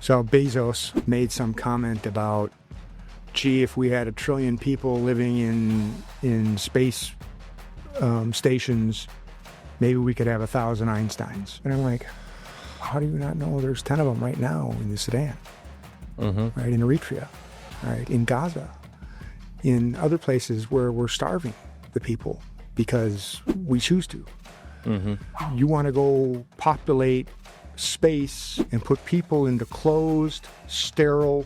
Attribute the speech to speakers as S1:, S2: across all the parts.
S1: So Bezos made some comment about, gee, if we had 1 trillion people living in space stations, maybe we could have 1,000 Einsteins. And I'm like, how do you not know there's 10 of them right now in the Sudan, right, in Eritrea, right, in Gaza, in other places where we're starving the people because we choose to. You want to go populate space and put people into closed, sterile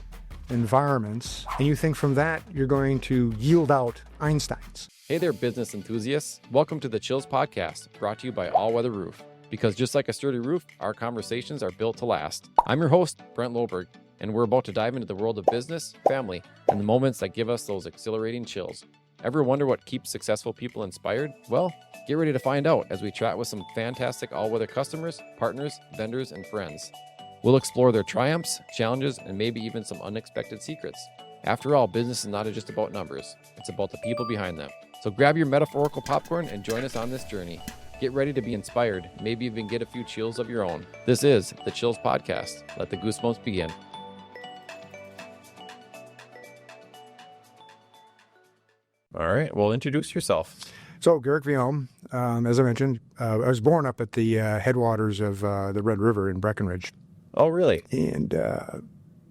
S1: environments, and you think from that you're going to yield out Einsteins.
S2: Hey there, business enthusiasts. Welcome to the Chills Podcast, brought to you by Allweather Roof. Because just like a sturdy roof, our conversations are built to last. I'm your host, Brent Loberg, and we're about to dive into the world of business, family, and the moments that give us those exhilarating chills. Ever wonder what keeps successful people inspired? Well, get ready to find out as we chat with some fantastic all-weather customers, partners, vendors, and friends. We'll explore their triumphs, challenges, and maybe even some unexpected secrets. After all, business is not just about numbers. It's about the people behind them. So grab your metaphorical popcorn and join us on this journey. Get ready to be inspired, maybe even get a few chills of your own. This is the Chills Podcast. Let the goosebumps begin. All right, well, introduce yourself.
S1: So Garrick Villaume, as I mentioned, I was born up at the headwaters of the Red River in Breckenridge.
S2: Oh, really?
S1: And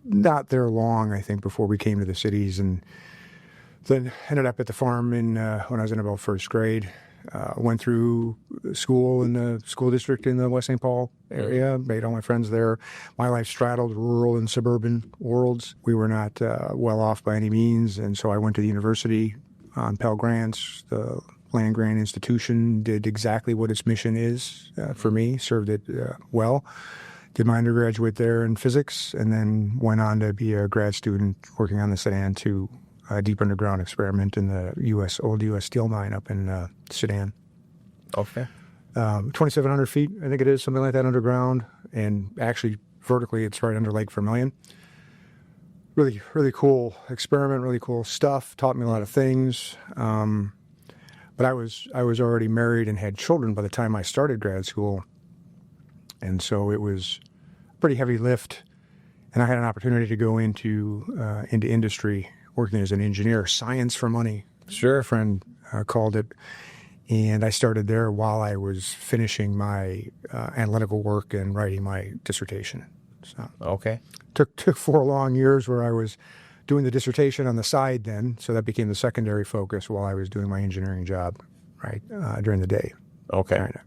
S1: not there long, I think, before we came to the cities, and then ended up at the farm when I was in about first grade. Went through school in the school district in the West St. Paul area, made all my friends there. My life straddled rural and suburban worlds. We were not well off by any means, and so I went to the university on Pell Grants, the land grant institution, did exactly what its mission is for me, served it well. Did my undergraduate there in physics, and then went on to be a grad student working on the Sudan 2 deep underground experiment in the old U.S. steel mine up in Sudan.
S2: Okay.
S1: 2,700 feet, I think it is, something like that underground, and actually vertically it's right under Lake Vermilion. Really, really cool experiment, really cool stuff. Taught me a lot of things. But I was already married and had children by the time I started grad school, and so it was a pretty heavy lift. And I had an opportunity to go into industry, working as an engineer, science for money.
S2: Sure.
S1: A friend called it. And I started there while I was finishing my analytical work and writing my dissertation. So
S2: Okay.
S1: Took 4 long years where I was doing the dissertation on the side then, so that became the secondary focus while I was doing my engineering job, right, during the day.
S2: Okay.
S1: Trying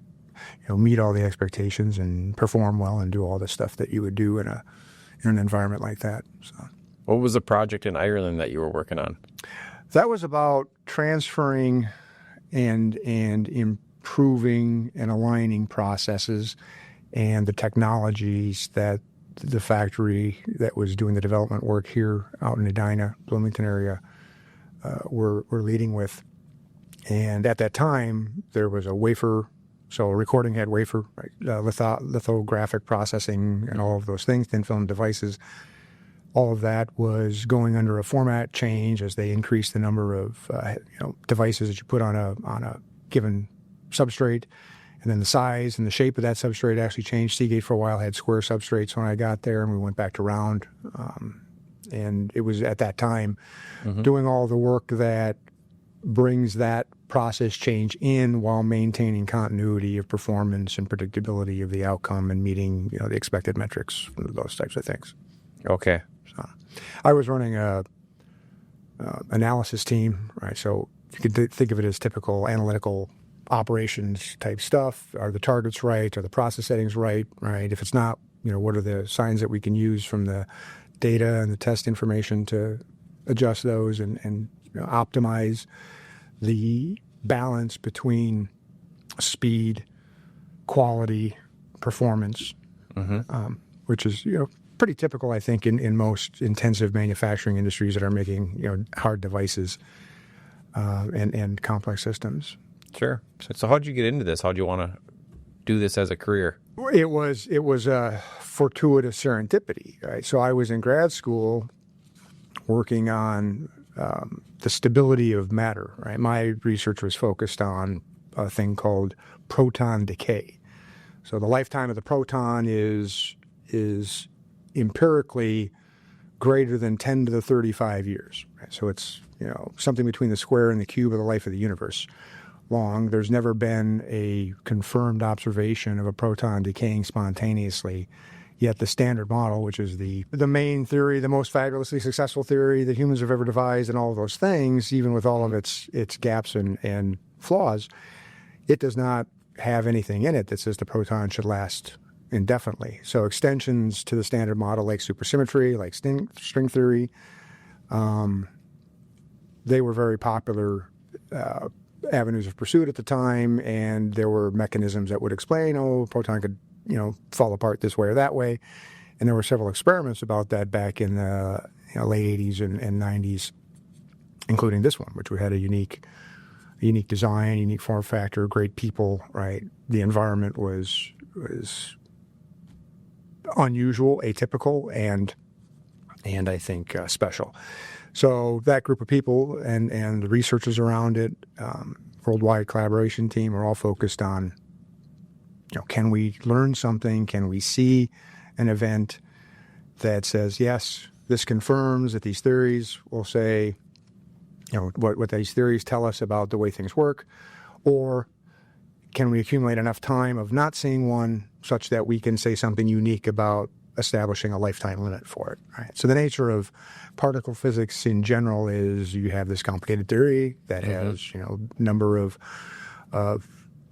S1: to, meet all the expectations and perform well and do all the stuff that you would do in an environment like that. So.
S2: What was the project in Ireland that you were working on?
S1: That was about transferring and improving and aligning processes and the technologies that the factory that was doing the development work here out in Edina, Bloomington area, were leading with. And at that time, there was a wafer, so a recording head wafer, right, lithographic processing and all of those things, thin film devices. All of that was going under a format change as they increased the number of devices that you put on a given substrate, and then the size and the shape of that substrate actually changed. Seagate for a while had square substrates when I got there, and we went back to round. And it was at that time doing all the work that brings that process change in while maintaining continuity of performance and predictability of the outcome and meeting the expected metrics, those types of things.
S2: Okay.
S1: So I was running a analysis team, right? So you could think of it as typical analytical operations type stuff. Are the targets right? Are the process settings right? Right? If it's not, what are the signs that we can use from the data and the test information to adjust those and optimize the balance between speed, quality, performance, which is pretty typical, I think, in most intensive manufacturing industries that are making hard devices and complex systems.
S2: Sure. So how'd you get into this? How'd you want to do this as a career?
S1: It was a fortuitous serendipity, right? So I was in grad school working on the stability of matter, right? My research was focused on a thing called proton decay. So the lifetime of the proton is empirically greater than 10 to the 35 years. So it's, something between the square and the cube of the life of the universe long. There's never been a confirmed observation of a proton decaying spontaneously. Yet the Standard Model, which is the main theory, the most fabulously successful theory that humans have ever devised, and all of those things, even with all of its gaps and flaws, it does not have anything in it that says the proton should last indefinitely. So extensions to the Standard Model, like supersymmetry, like string theory, they were very popular avenues of pursuit at the time, and there were mechanisms that would explain, a proton could fall apart this way or that way. And there were several experiments about that back in the late 80s and 90s, including this one, which we had a unique design, unique form factor, great people, right? The environment was unusual, atypical, and I think special. So that group of people and the researchers around it, worldwide collaboration team, are all focused on, can we learn something? Can we see an event that says, yes, this confirms that these theories will say, what these theories tell us about the way things work? Or can we accumulate enough time of not seeing one such that we can say something unique about establishing a lifetime limit for it, right? So the nature of particle physics in general is you have this complicated theory that has, number of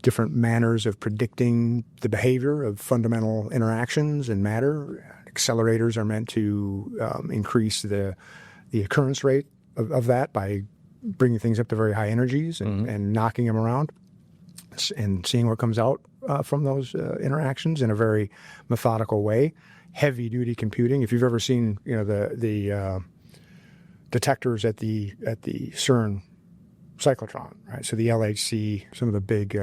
S1: different manners of predicting the behavior of fundamental interactions in matter. Accelerators are meant to increase the occurrence rate of that by bringing things up to very high energies and knocking them around and seeing what comes out from those interactions in a very methodical way. Heavy-duty computing. If you've ever seen, the detectors at the CERN cyclotron, right? So the LHC, some of the big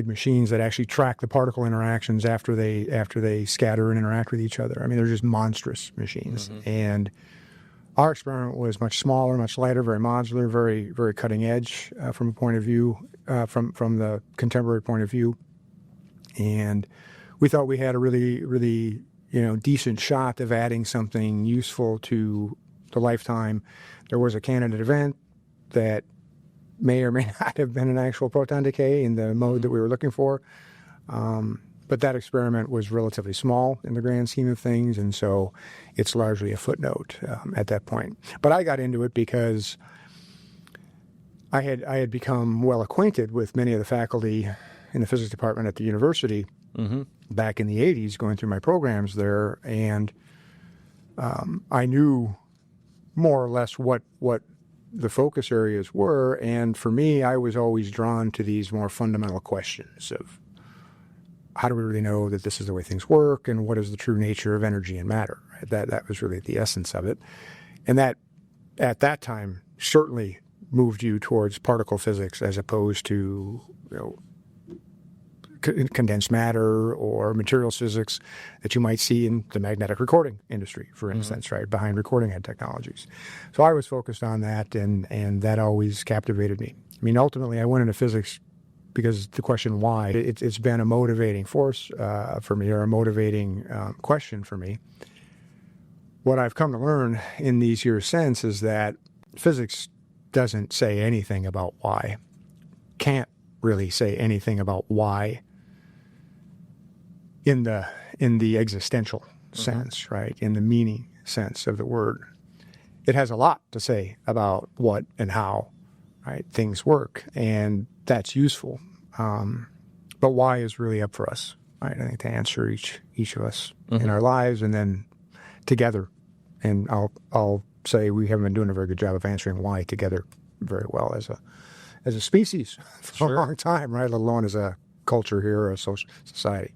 S1: machines that actually track the particle interactions after they scatter and interact with each other. I mean, they're just monstrous machines. And our experiment was much smaller, much lighter, very modular, very, very cutting edge from a point of view, from the contemporary point of view. And we thought we had a really, really, decent shot of adding something useful to the lifetime. There was a candidate event that may or may not have been an actual proton decay in the mode that we were looking for. But that experiment was relatively small in the grand scheme of things, and so it's largely a footnote at that point. But I got into it because I had become well acquainted with many of the faculty in the physics department at the university back in the 80s, going through my programs there, and I knew more or less what the focus areas were, and for me, I was always drawn to these more fundamental questions of how do we really know that this is the way things work, and what is the true nature of energy and matter? Right? That was really the essence of it, and that at that time certainly moved you towards particle physics as opposed to condensed matter or materials physics that you might see in the magnetic recording industry, for instance, right, behind recording head technologies. So I was focused on that, and that always captivated me. I mean, ultimately, I went into physics because the question why, it's been a motivating force for me, or a motivating question for me. What I've come to learn in these years since is that physics doesn't say anything about why, can't really say anything about why in the existential sense, right? In the meaning sense of the word. It has a lot to say about what and how, right, things work, and that's useful. But why is really up for us, right? I think to answer each of us in our lives, and then together. And I'll say we haven't been doing a very good job of answering why together very well as a species for a long time, right? Let alone as a culture here or a society.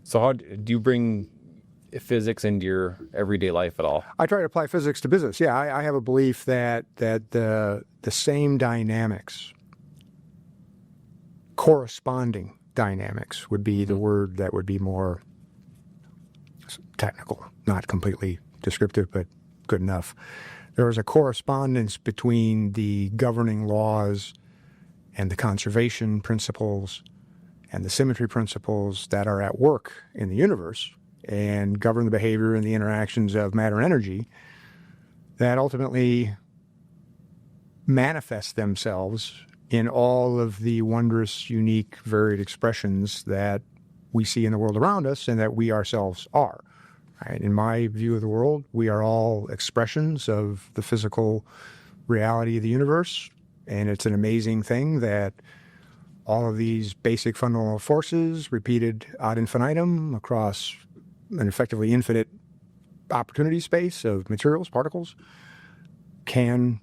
S2: So how do you bring physics into your everyday life at all?
S1: I try to apply physics to business. Yeah, I have a belief that the same dynamics, corresponding dynamics would be the word that would be more technical, not completely descriptive, but good enough. There is a correspondence between the governing laws and the conservation principles and the symmetry principles that are at work in the universe and govern the behavior and the interactions of matter and energy that ultimately manifest themselves in all of the wondrous, unique, varied expressions that we see in the world around us and that we ourselves are. Right? In my view of the world, we are all expressions of the physical reality of the universe, and it's an amazing thing that all of these basic fundamental forces repeated ad infinitum across an effectively infinite opportunity space of materials, particles, can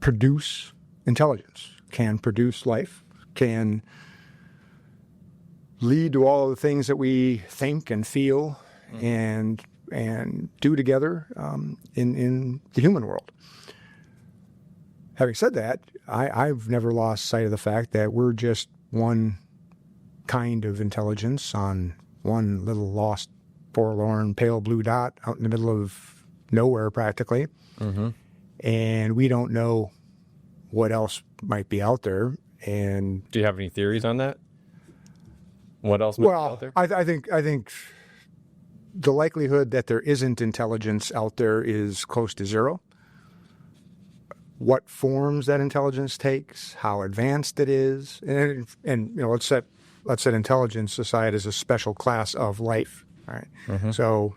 S1: produce intelligence, can produce life, can lead to all the things that we think and feel and do together in the human world. Having said that, I've never lost sight of the fact that we're just one kind of intelligence on one little lost, forlorn, pale blue dot out in the middle of nowhere practically. Mm-hmm. And we don't know what else might be out there. And
S2: do you have any theories on that? What else might be out there?
S1: I think the likelihood that there isn't intelligence out there is close to zero. What forms that intelligence takes, how advanced it is, and let's set intelligence aside as a special class of life. All right. Mm-hmm. So,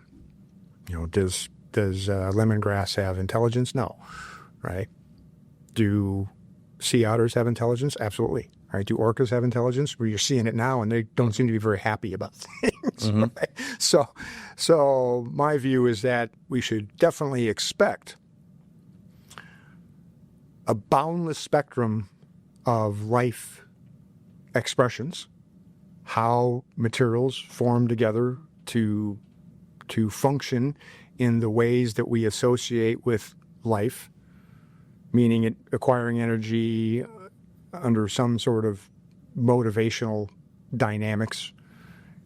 S1: does lemongrass have intelligence? No. Right. Do sea otters have intelligence? Absolutely. All right. Do orcas have intelligence? Well, you're seeing it now, and they don't seem to be very happy about things. Mm-hmm. Right? So my view is that we should definitely expect a boundless spectrum of life expressions, how materials form together to function in the ways that we associate with life, meaning it acquiring energy under some sort of motivational dynamics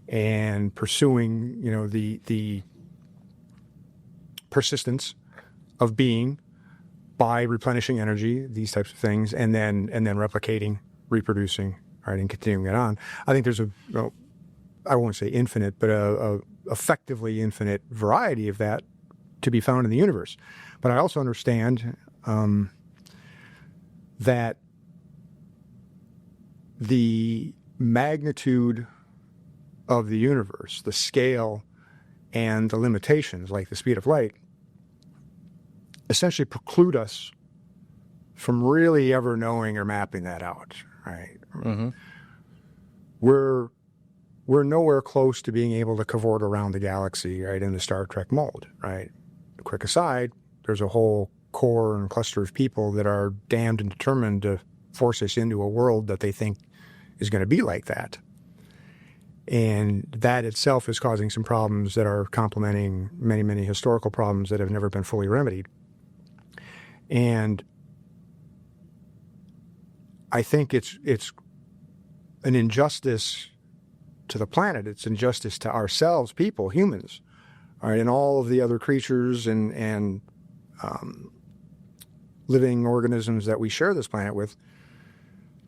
S1: and pursuing, the persistence of being by replenishing energy, these types of things, and then replicating, reproducing, right, and continuing it on. I think there's I won't say infinite, but a effectively infinite variety of that to be found in the universe. But I also understand that the magnitude of the universe, the scale, and the limitations, like the speed of light, essentially preclude us from really ever knowing or mapping that out, right? Mm-hmm. We're nowhere close to being able to cavort around the galaxy, right, in the Star Trek mold, right? A quick aside, there's a whole core and cluster of people that are damned and determined to force us into a world that they think is going to be like that. And that itself is causing some problems that are complementing many, many historical problems that have never been fully remedied. And I think it's an injustice to the planet. It's injustice to ourselves, people, humans, all right, and all of the other creatures and living organisms that we share this planet with,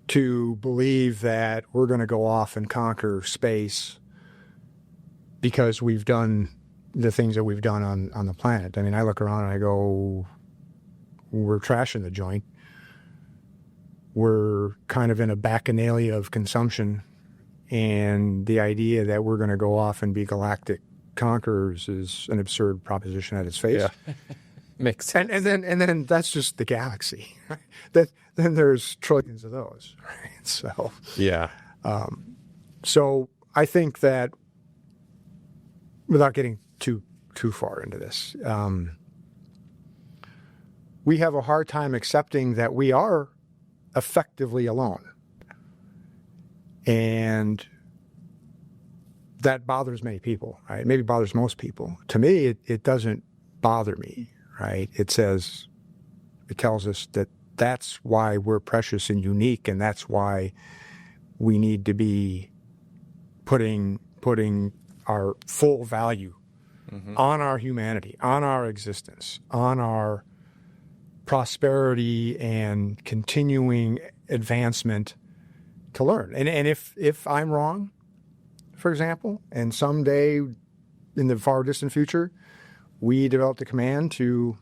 S1: to believe that we're going to go off and conquer space because we've done the things that we've done on the planet. I mean, I look around and I go, we're trashing the joint. We're kind of in a bacchanalia of consumption, and the idea that we're going to go off and be galactic conquerors is an absurd proposition at its face.
S2: Yeah. Makes sense.
S1: And then that's just the galaxy. Right? Then there's trillions of those. Right? So
S2: yeah.
S1: So I think that, without getting too far into this, we have a hard time accepting that we are effectively alone. And that bothers many people, right? Maybe bothers most people. To me, it doesn't bother me, right? It tells us that that's why we're precious and unique, and that's why we need to be putting our full value on our humanity, on our existence, on our prosperity and continuing advancement to learn. And if I'm wrong, for example, and someday in the far distant future, we develop the command to,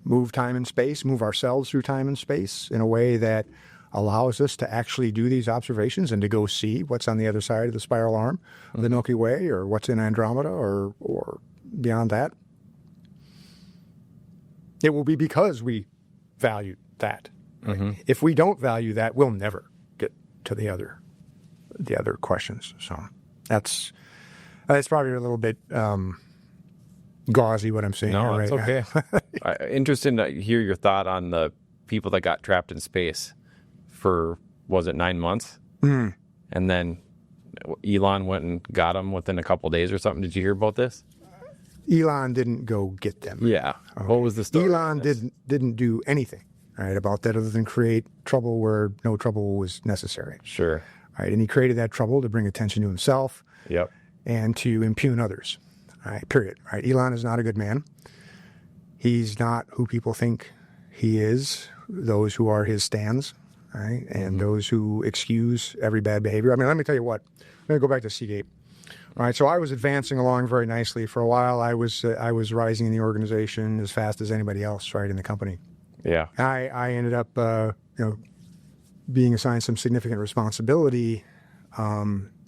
S1: move time and space, move ourselves through time and space in a way that allows us to actually do these observations and to go see what's on the other side of the spiral arm of the Milky Way, or what's in Andromeda, or beyond that. It will be because we value that. Right? If we don't value that, we'll never get to the other questions. So that's probably a little bit gauzy what I'm saying.
S2: No,
S1: here,
S2: it's
S1: right?
S2: okay. Interesting to hear your thought on the people that got trapped in space for, was it 9 months? And then Elon went and got them within a couple of days or something. Did you hear about this?
S1: Elon didn't go get them.
S2: Yeah. Okay. What was the story?
S1: Elon didn't do anything right about that other than create trouble where no trouble was necessary.
S2: Sure.
S1: Right, and he created that trouble to bring attention to himself.
S2: Yep. And
S1: to impugn others. All right, period. Right. Elon is not a good man. He's not who people think he is, those who are his stands, right, and those who excuse every bad behavior. I mean, let me tell you what. Let me go back to Seagate. All right, so I was advancing along very nicely. For a while, I was rising in the organization as fast as anybody else, right, in the company.
S2: Yeah.
S1: I ended up, being assigned some significant responsibility.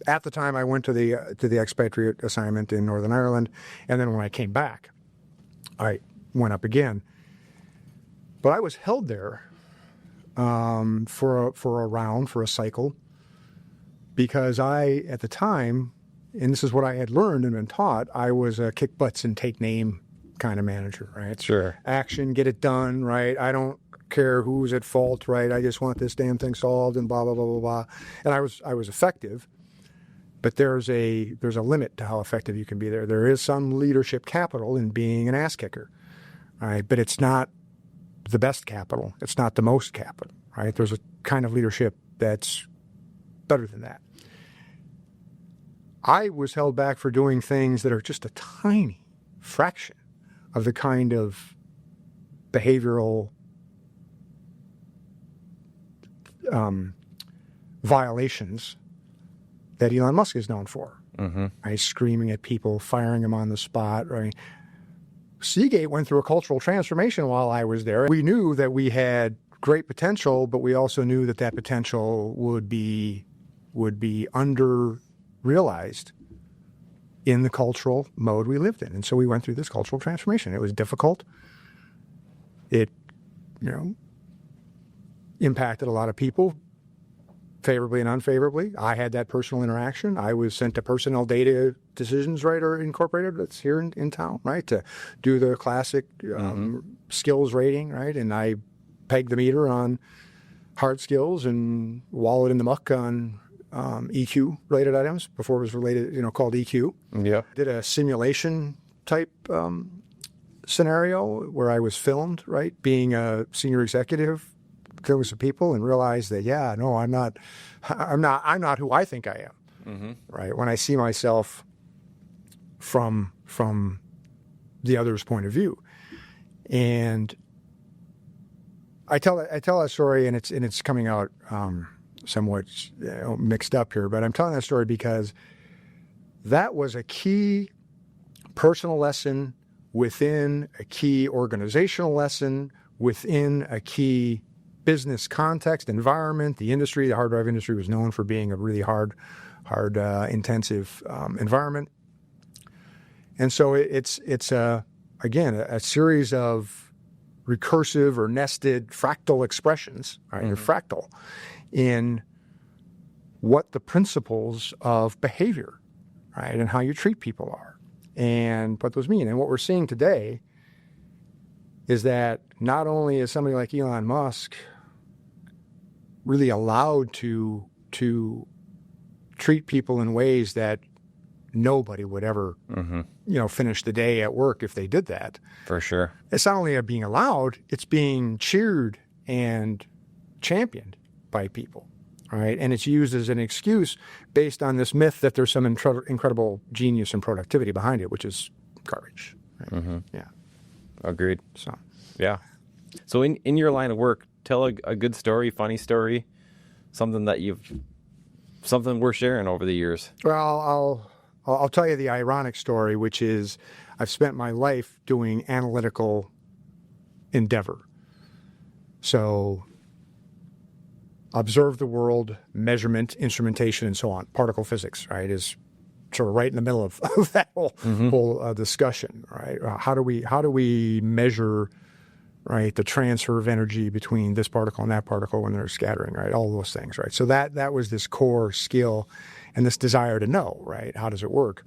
S1: At the time, I went to the expatriate assignment in Northern Ireland, and then when I came back, I went up again. But I was held there for a cycle, because I, at the time, and this is what I had learned and been taught, I was a kick butts and take name kind of manager, right?
S2: Sure.
S1: Action, get it done, right? I don't care who's at fault, right? I just want this damn thing solved, and blah blah blah blah blah. And I was effective, but there's a limit to how effective you can be there. There is some leadership capital in being an ass kicker, right? But it's not the best capital. It's not the most capital, right? There's a kind of leadership that's better than that. I was held back for doing things that are just a tiny fraction of the kind of behavioral violations that Elon Musk is known for. Right? Screaming at people, firing them on the spot. Right? Seagate went through a cultural transformation while I was there. We knew that we had great potential, but we also knew that potential would be under-realized in the cultural mode we lived in. And so we went through this cultural transformation. It was difficult. It, impacted a lot of people, favorably and unfavorably. I had that personal interaction. I was sent to personnel data decisions, right, or incorporated, that's here in town, right, to do the classic skills rating, right, and I pegged the meter on hard skills and wallowed in the muck on EQ related items before it was related, called EQ.
S2: Yeah.
S1: Did a simulation type scenario where I was filmed, right, being a senior executive to some people, and realized that, I'm not who I think I am. Right. When I see myself from the other's point of view. And I tell that story, and it's coming out somewhat mixed up here, but I'm telling that story because that was a key personal lesson within a key organizational lesson within a key business context, environment. The industry, the hard drive industry, was known for being a really hard intensive environment. And so it's again a series of recursive or nested fractal expressions, right? You're fractal in what the principles of behavior, right, and how you treat people are, and what those mean. And what we're seeing today is that not only is somebody like Elon Musk really allowed to treat people in ways that nobody would ever, finish the day at work if they did that.
S2: For sure.
S1: It's not only being allowed, it's being cheered and championed by people, right? And it's used as an excuse based on this myth that there's some incredible genius and productivity behind it, which is garbage. Right? Yeah.
S2: Agreed.
S1: So,
S2: yeah. So in your line of work, tell a good story, funny story, something that you've something worth sharing over the years?
S1: Well, I'll tell you the ironic story, which is I've spent my life doing analytical endeavor. So observe the world, measurement, instrumentation, and so on. Particle physics, right, is sort of right in the middle of that whole discussion, right? How do we measure, right, the transfer of energy between this particle and that particle when they're scattering, right? All those things, right? So that was this core skill and this desire to know, right? How does it work?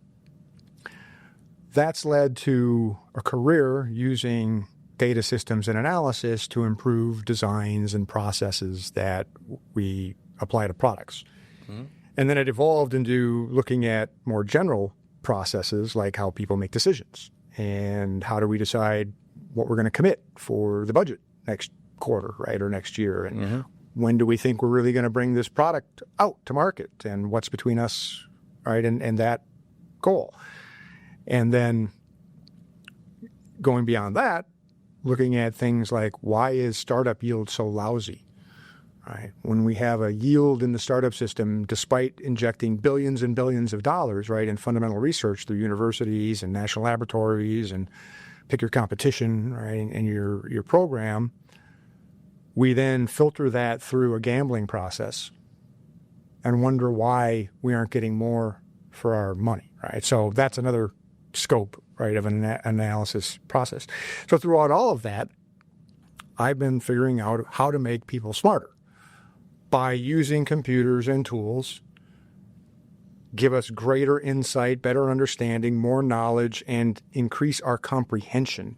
S1: That's led to a career using data systems and analysis to improve designs and processes that we apply to products. Mm-hmm. And then it evolved into looking at more general processes like how people make decisions and how do we decide what we're going to commit for the budget next quarter, right, or next year, and when do we think we're really going to bring this product out to market, and what's between us, right, and that goal. And then going beyond that, looking at things like why is startup yield so lousy, right? When we have a yield in the startup system, despite injecting billions and billions of dollars, right, in fundamental research through universities and national laboratories and pick your competition, right, and your program, we then filter that through a gambling process and wonder why we aren't getting more for our money, right? So that's another scope, right, of an analysis process. So throughout all of that, I've been figuring out how to make people smarter by using computers and tools, give us greater insight, better understanding, more knowledge, and increase our comprehension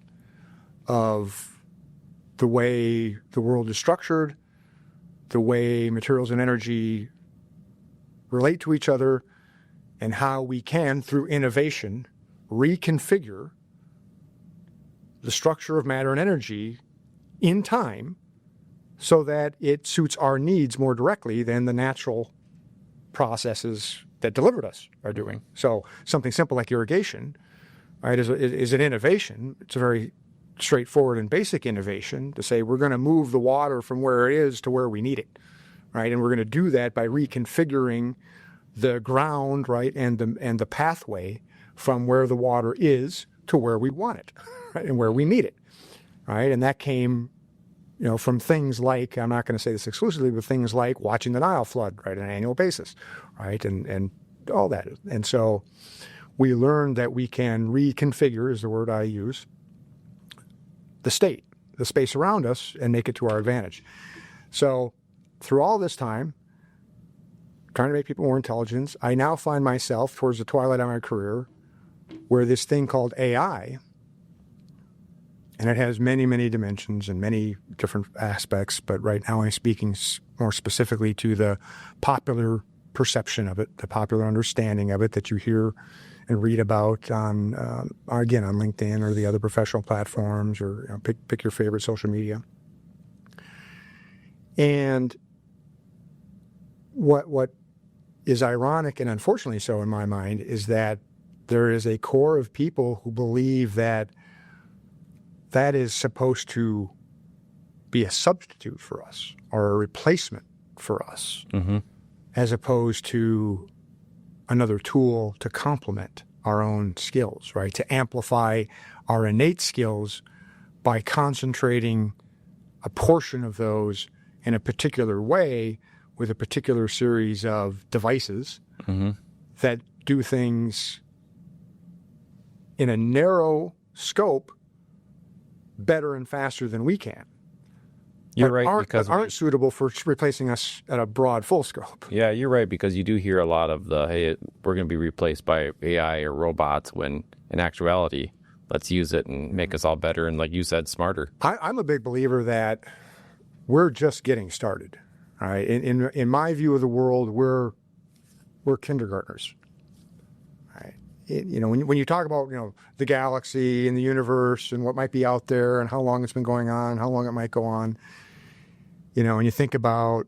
S1: of the way the world is structured, the way materials and energy relate to each other, and how we can, through innovation, reconfigure the structure of matter and energy in time so that it suits our needs more directly than the natural processes that delivered us are doing. So something simple like irrigation, right, is an innovation. It's a very straightforward and basic innovation to say we're going to move the water from where it is to where we need it, right? And we're going to do that by reconfiguring the ground, right, and the pathway from where the water is to where we want it, right, and where we need it, right? And that came, from things like, I'm not going to say this exclusively, but things like watching the Nile flood, right, on an annual basis, right, and all that. And so we learned that we can reconfigure, is the word I use, the space around us, and make it to our advantage. So through all this time, trying to make people more intelligent, I now find myself towards the twilight of my career where this thing called AI, and it has many, many dimensions and many different aspects, but right now I'm speaking more specifically to the popular perception of it, the popular understanding of it that you hear and read about on, again, on LinkedIn or the other professional platforms, or pick your favorite social media. And what is ironic, and unfortunately so in my mind, is that there is a core of people who believe that that is supposed to be a substitute for us or a replacement for us, as opposed to another tool to complement our own skills, right? To amplify our innate skills by concentrating a portion of those in a particular way with a particular series of devices that do things in a narrow scope better and faster than we can.
S2: You're right, because
S1: aren't suitable for replacing us at a broad, full scope.
S2: Yeah, you're right, because you do hear a lot of hey, we're going to be replaced by AI or robots, when in actuality, let's use it and make us all better and, like you said, smarter.
S1: I'm a big believer that we're just getting started. Right? In my view of the world, we're kindergartners. Right? When you talk about the galaxy and the universe and what might be out there and how long it's been going on, how long it might go on, and you think about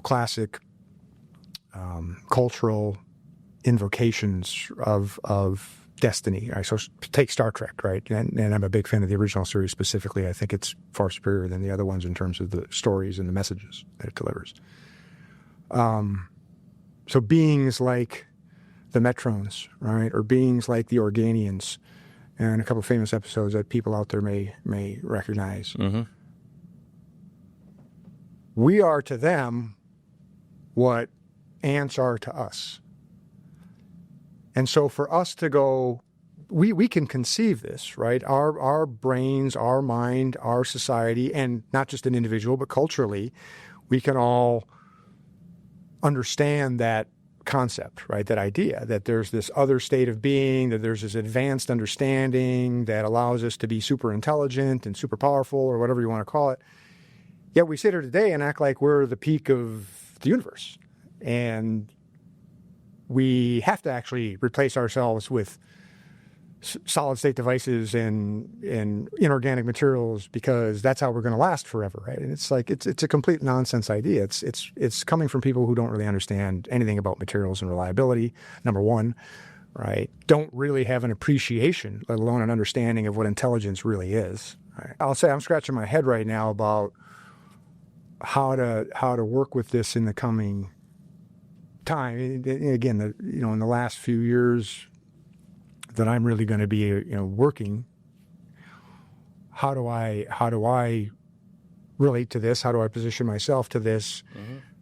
S1: classic cultural invocations of destiny. Right? So take Star Trek, right? And I'm a big fan of the original series specifically. I think it's far superior than the other ones in terms of the stories and the messages that it delivers. So beings like the Metrons, right, or beings like the Organians, and a couple of famous episodes that people out there may recognize.
S2: Mm-hmm.
S1: We are to them what ants are to us. And so for us to go, we can conceive this, right? Our brains, our mind, our society, and not just an individual, but culturally, we can all understand that concept, right? That idea that there's this other state of being, that there's this advanced understanding that allows us to be super intelligent and super powerful, or whatever you want to call it. Yet we sit here today and act like we're the peak of the universe. And we have to actually replace ourselves with solid state devices and inorganic materials because that's how we're going to last forever, right? And it's like it's a complete nonsense idea. It's coming from people who don't really understand anything about materials and reliability. Number one, right? Don't really have an appreciation, let alone an understanding of what intelligence really is. Right? I'll say I'm scratching my head right now about how to work with this in the coming time. Again, in the last few years that I'm really going to be working, how do I relate to this? How do I position myself to this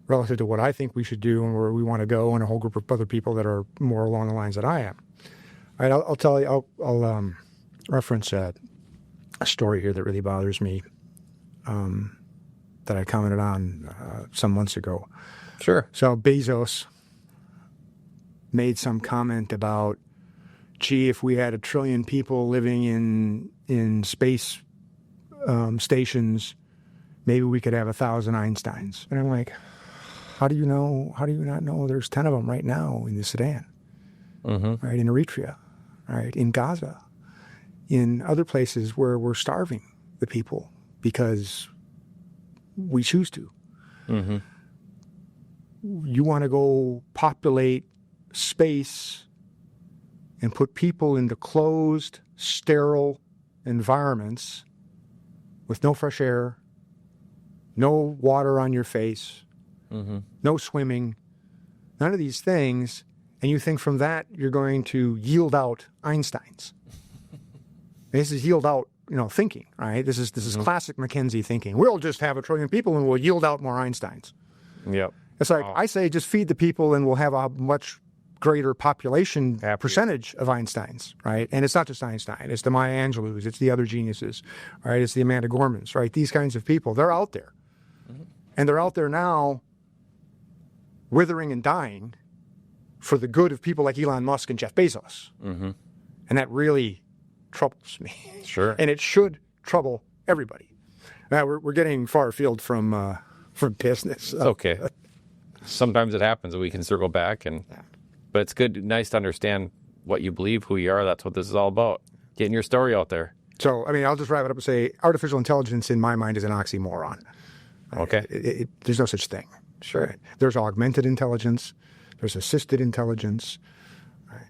S1: relative to what I think we should do and where we want to go, and a whole group of other people that are more along the lines that I am. All right, I'll tell you. I'll reference a story here that really bothers me, that I commented on some months ago.
S2: Sure.
S1: So Bezos made some comment about, gee, if we had 1 trillion people living in space stations, maybe we could have 1,000 Einsteins. And I'm like, how do you not know there's 10 of them right now in the Sudan, right, in Eritrea, right, in Gaza, in other places where we're starving the people because we choose to.
S2: Mm-hmm.
S1: You want to go populate space and put people into closed, sterile environments with no fresh air, no water on your face, no swimming, none of these things, and you think from that you're going to yield out Einsteins. This is yield out, thinking, right? This is classic McKinsey thinking. We'll just have 1 trillion people and we'll yield out more Einsteins.
S2: Yep.
S1: It's like, I say just feed the people and we'll have a much greater population percentage of Einsteins, right? And it's not just Einstein. It's the Maya Angelou's. It's the other geniuses, right? It's the Amanda Gormans, right? These kinds of people, they're out there. And they're out there now withering and dying for the good of people like Elon Musk and Jeff Bezos. And that really troubles me.
S2: Sure.
S1: And it should trouble everybody. Now, we're getting far afield from business. So.
S2: It's okay. Sometimes it happens and we can circle back, but it's nice to understand what you believe, who you are. That's what this is all about. Getting your story out there.
S1: So, I'll just wrap it up and say artificial intelligence in my mind is an oxymoron.
S2: Okay.
S1: There's no such thing.
S2: Sure.
S1: Right? There's augmented intelligence. There's assisted intelligence. Right?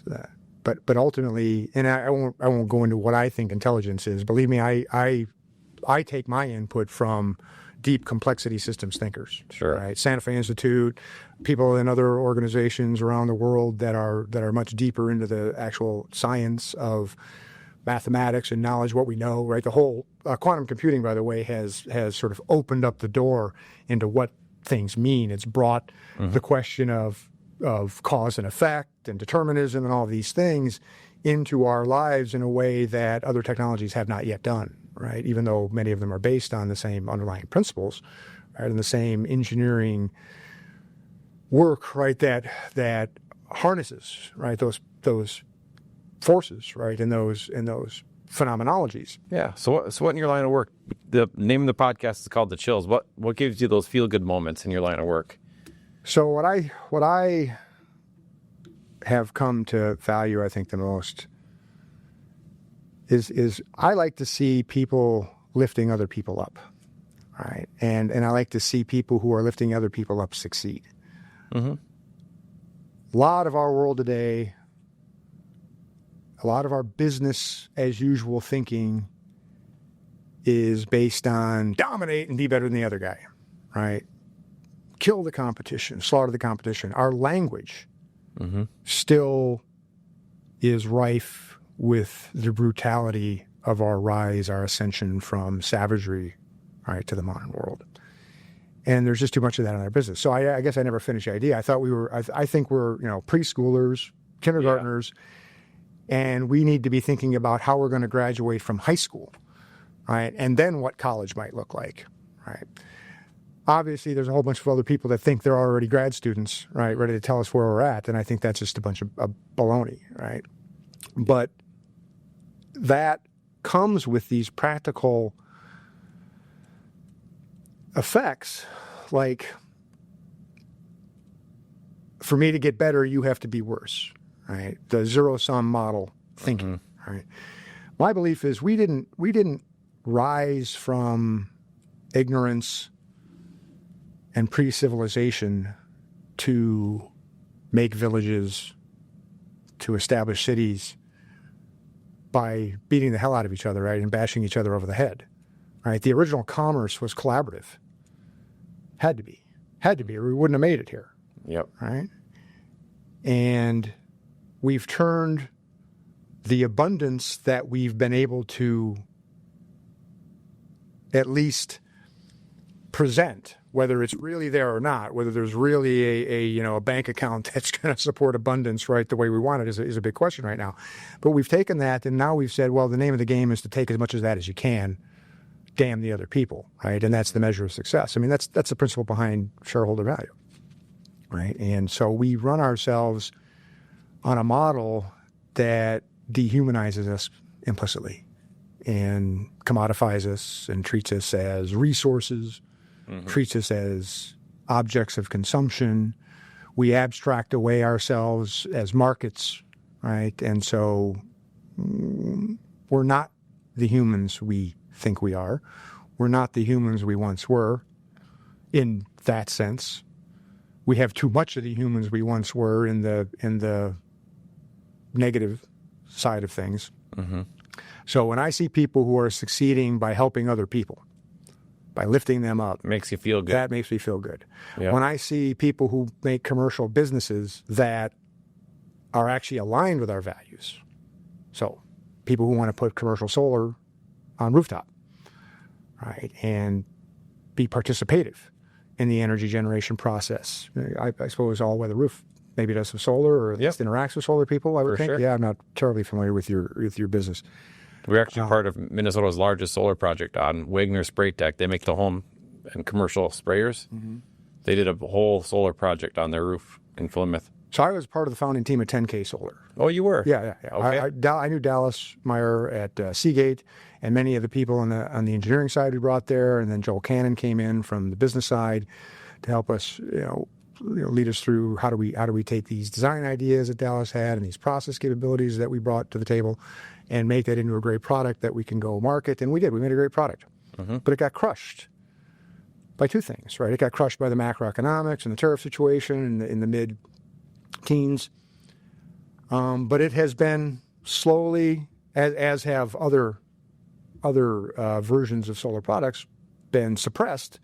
S1: So but ultimately, and I won't go into what I think intelligence is. Believe me, I take my input from deep complexity systems thinkers.
S2: Sure.
S1: Right? Santa Fe Institute, people in other organizations around the world that are much deeper into the actual science of mathematics and knowledge, what we know, right? The whole quantum computing, by the way, has sort of opened up the door into what things mean. It's brought the question of cause and effect and determinism and all of these things into our lives in a way that other technologies have not yet done, right? Even though many of them are based on the same underlying principles, right? And the same engineering work, right? That harnesses, right? Those forces, right? And those phenomenologies.
S2: Yeah. So what in your line of work? The name of the podcast is called The Chills. What gives you those feel good moments in your line of work?
S1: So what I have come to value, I think, the most is I like to see people lifting other people up, right? And I like to see people who are lifting other people up succeed. A lot of our world today, a lot of our business as usual thinking is based on dominate and be better than the other guy, right? kill the competition, slaughter the competition. Our language still is rife with the brutality of our rise, our ascension from savagery, right, to the modern world. And there's just too much of that in our business. So I guess I never finished the idea. I thought I think we're, preschoolers, kindergartners, and we need to be thinking about how we're going to graduate from high school, right? And then what college might look like, right? Obviously, there's a whole bunch of other people that think they're already grad students, right, ready to tell us where we're at. And I think that's just a bunch of baloney, right? But that comes with these practical effects, like, for me to get better, you have to be worse, right? The zero-sum model thinking, right? My belief is we didn't rise from ignorance and pre-civilization to make villages, to establish cities by beating the hell out of each other, right, and bashing each other over the head, right? The original commerce was collaborative. Had to be, or we wouldn't have made it here.
S2: Yep.
S1: Right? And we've turned the abundance that we've been able to at least present, whether it's really there or not, whether there's really a bank account that's going to support abundance, right, the way we want it is a big question right now. But we've taken that, and now we've said, well, the name of the game is to take as much of that as you can, damn the other people, right? And that's the measure of success. I mean, that's the principle behind shareholder value, right? And so we run ourselves on a model that dehumanizes us implicitly and commodifies us and treats us as resources, treats us as objects of consumption. We abstract away ourselves as markets, right? And so we're not the humans we think we are. We're not the humans we once were in that sense. We have too much of the humans we once were in the negative side of things. So when I see people who are succeeding by helping other people, by lifting them up,
S2: makes you feel good.
S1: That makes me feel good.
S2: Yep.
S1: When I see people who make commercial businesses that are actually aligned with our values, so people who want to put commercial solar on rooftop, right, and be participative in the energy generation process. I suppose Allweather Roof maybe does some solar, or at least interacts with solar people, I would think. Sure. Yeah, I'm not terribly familiar with your business.
S2: We're actually part of Minnesota's largest solar project on Wagner Spray Tech. They make the home and commercial sprayers. They did a whole solar project on their roof in Plymouth.
S1: So I was part of the founding team at 10K Solar.
S2: Oh, you were?
S1: Yeah.
S2: Okay.
S1: I knew Dallas Meyer at Seagate, and many of the people on the engineering side we brought there, and then Joel Cannon came in from the business side to help us, lead us through how do we take these design ideas that Dallas had and these process capabilities that we brought to the table and make that into a great product that we can go market. And we did. We made a great product. But it got crushed by two things, right? It got crushed by the macroeconomics and the tariff situation in the mid-teens. But it has been slowly, as have other versions of solar products, been suppressed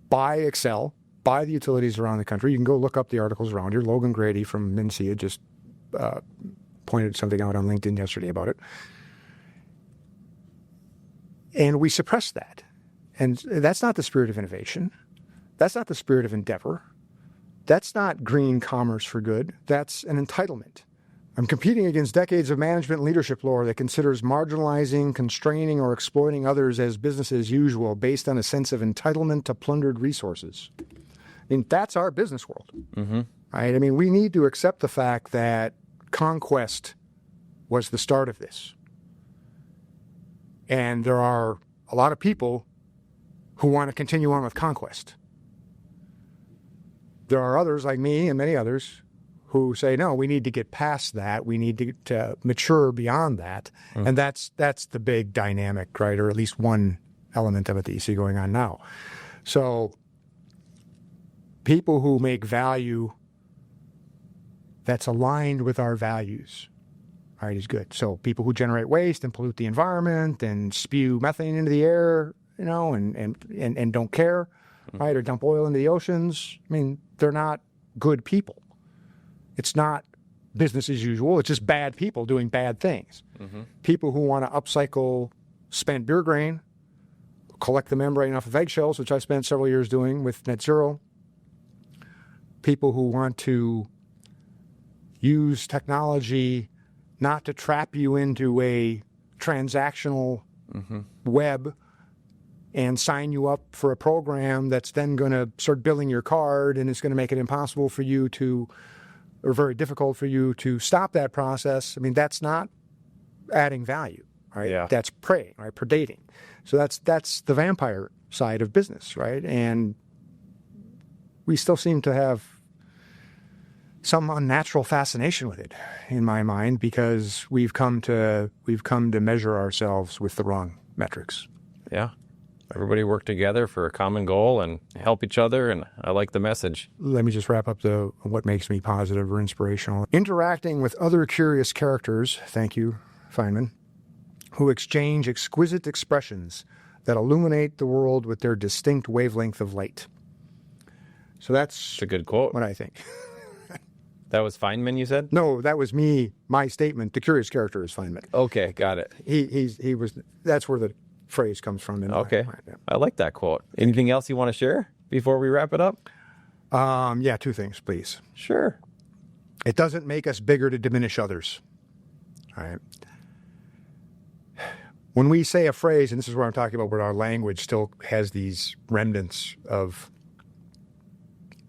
S1: by Excel, by the utilities around the country. You can go look up the articles around here. Logan Grady from Mincia just pointed something out on LinkedIn yesterday about it. And we suppress that. And that's not the spirit of innovation. That's not the spirit of endeavor. That's not green commerce for good. That's an entitlement. I'm competing against decades of management and leadership lore that considers marginalizing, constraining, or exploiting others as business as usual based on a sense of entitlement to plundered resources. I mean, that's our business world, right? I mean, we need to accept the fact that conquest was the start of this. And there are a lot of people who want to continue on with conquest. There are others like me and many others who say, no, we need to get past that. We need to mature beyond that. And that's the big dynamic, right? Or at least one element of it that you see going on now. So people who make value that's aligned with our values, right, is good. So people who generate waste and pollute the environment and spew methane into the air, and don't care, right, or dump oil into the oceans. I mean, they're not good people. It's not business as usual. It's just bad people doing bad things. People who want to upcycle spent beer grain, collect the membrane off of eggshells, which I spent several years doing with Net Zero. People who want to use technology not to trap you into a transactional web and sign you up for a program that's then going to start billing your card, and it's going to make it impossible for you to, or very difficult for you to stop that process. I mean, that's not adding value, right?
S2: Yeah.
S1: That's preying, right? Predating. So that's the vampire side of business, right? And we still seem to have some unnatural fascination with it, in my mind, because we've come to measure ourselves with the wrong metrics.
S2: Yeah. Everybody work together for a common goal and help each other, and I like the message.
S1: Let me just wrap up what makes me positive or inspirational. Interacting with other curious characters, thank you, Feynman, who exchange exquisite expressions that illuminate the world with their distinct wavelength of light. So that's
S2: a good quote.
S1: What I think.
S2: That was Feynman, you said?
S1: No, that was me. My statement. The curious character is Feynman.
S2: Okay, got it.
S1: He was. That's where the phrase comes from.
S2: Okay, I like that quote. Anything else you want to share before we wrap it up?
S1: Yeah, two things, please.
S2: Sure.
S1: It doesn't make us bigger to diminish others. All right. When we say a phrase, and this is where I'm talking about, where our language still has these remnants of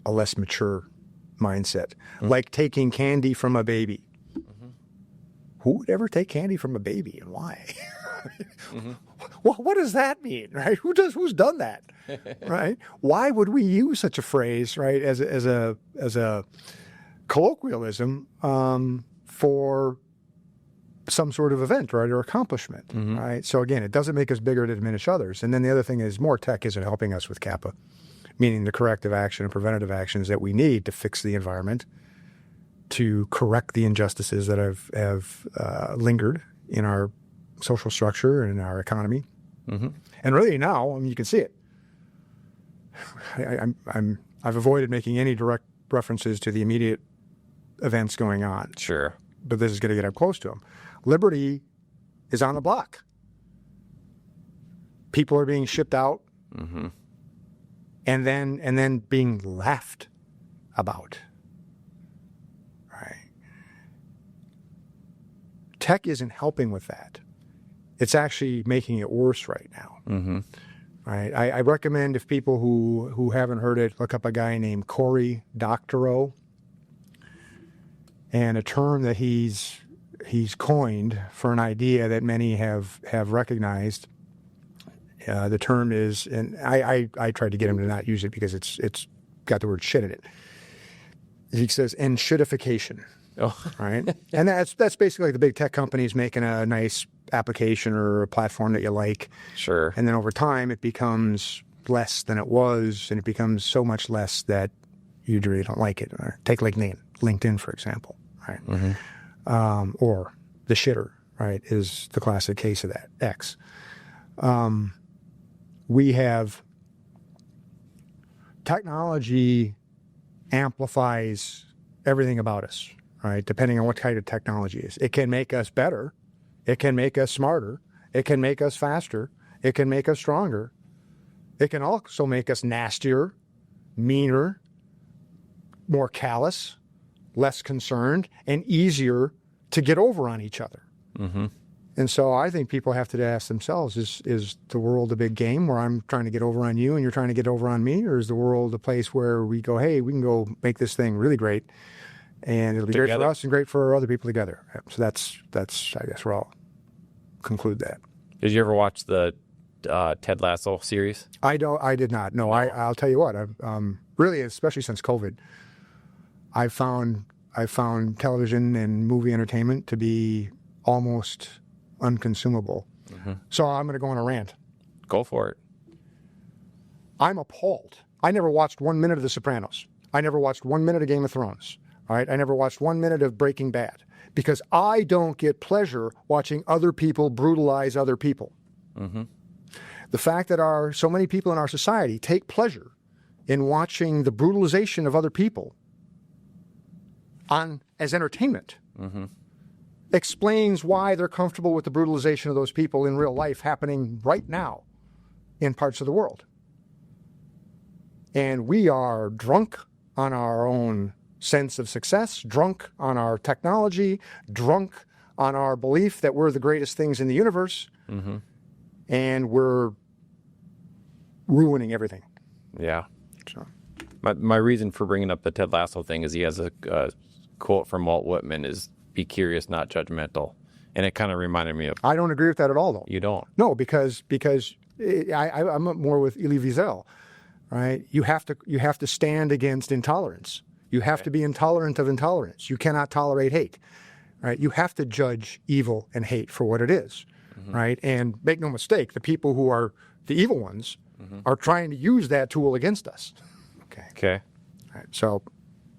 S1: a less mature mindset, like taking candy from a baby. Who would ever take candy from a baby, and why? Well, what does that mean, right? Who's done that, right? Why would we use such a phrase, right, as a colloquialism for some sort of event, right, or accomplishment, right? So again, it doesn't make us bigger to diminish others. And then the other thing is, more tech isn't helping us with CAPA, meaning the corrective action and preventative actions that we need to fix the environment, to correct the injustices that have lingered in our social structure and in our economy. And really now, I mean, you can see it. I've avoided making any direct references to the immediate events going on.
S2: Sure.
S1: But this is going to get up close to them. Liberty is on the block. People are being shipped out, and then being laughed about. Right. Tech isn't helping with that. It's actually making it worse right now. Right. I recommend, if people who haven't heard it, look up a guy named Cory Doctorow, and a term that he's coined for an idea that many have recognized. The term is, and I tried to get him to not use it because it's got the word shit in it. He says "enshittification." Right, and that's basically like the big tech companies making a nice application or a platform that you like.
S2: Sure. And
S1: then over time it becomes less than it was, and it becomes so much less that you really don't like it. Or take LinkedIn, for example, right? Or the shitter, right, is the classic case of that. X. We have technology amplifies everything about us, right? Depending on what kind of technology it is. It can make us better. It can make us smarter. It can make us faster. It can make us stronger. It can also make us nastier, meaner, more callous, less concerned, and easier to get over on each other. And so I think people have to ask themselves, is the world a big game where I'm trying to get over on you and you're trying to get over on me? Or is the world a place where we go, hey, we can go make this thing really great, and it'll be great for us and great for other people together? So that's I guess where I'll conclude that.
S2: Did you ever watch the Ted Lasso series?
S1: I did not. No, I'll tell you what. Really, especially since COVID, I found television and movie entertainment to be almost unconsumable. So I'm going to go on a rant.
S2: Go for it.
S1: I'm appalled. I never watched 1 minute of The Sopranos. I never watched 1 minute of Game of Thrones. All right, I never watched 1 minute of Breaking Bad, because I don't get pleasure watching other people brutalize other people. The fact that so many people in our society take pleasure in watching the brutalization of other people as entertainment explains why they're comfortable with the brutalization of those people in real life happening right now in parts of the world. And we are drunk on our own sense of success, drunk on our technology, drunk on our belief that we're the greatest things in the universe, and we're ruining everything.
S2: Yeah.
S1: So.
S2: My reason for bringing up the Ted Lasso thing is he has a quote from Walt Whitman is, "Be curious, not judgmental." And it kind of reminded me of...
S1: I don't agree with that at all, though.
S2: You don't?
S1: No, because I'm more with Elie Wiesel, right? You have to stand against intolerance. You have to be intolerant of intolerance. You cannot tolerate hate, right? You have to judge evil and hate for what it is, right? And make no mistake, the people who are the evil ones are trying to use that tool against us.
S2: Okay.
S1: All right, so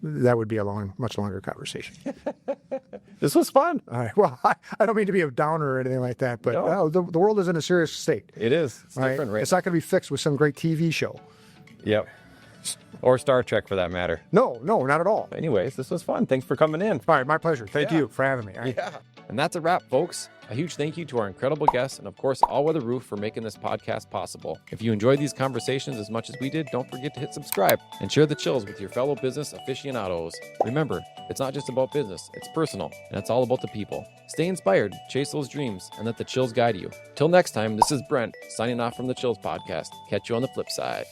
S1: that would be a much longer conversation.
S2: This was fun.
S1: All right. Well, I don't mean to be a downer or anything like that, but the world is in a serious state.
S2: It is. It's
S1: right?
S2: different, right?
S1: It's not going to be fixed with some great TV show.
S2: Yep. Or Star Trek, for that matter.
S1: No, not at all.
S2: Anyways, this was fun. Thanks for coming in.
S1: All right, my pleasure. Thank you for having me. All right.
S2: Yeah. And that's a wrap, folks. A huge thank you to our incredible guests and, of course, Allweather Roof for making this podcast possible. If you enjoyed these conversations as much as we did, don't forget to hit subscribe and share the chills with your fellow business aficionados. Remember, it's not just about business, it's personal, and it's all about the people. Stay inspired, chase those dreams, and let the chills guide you. Till next time, this is Brent, signing off from the Chills Podcast. Catch you on the flip side.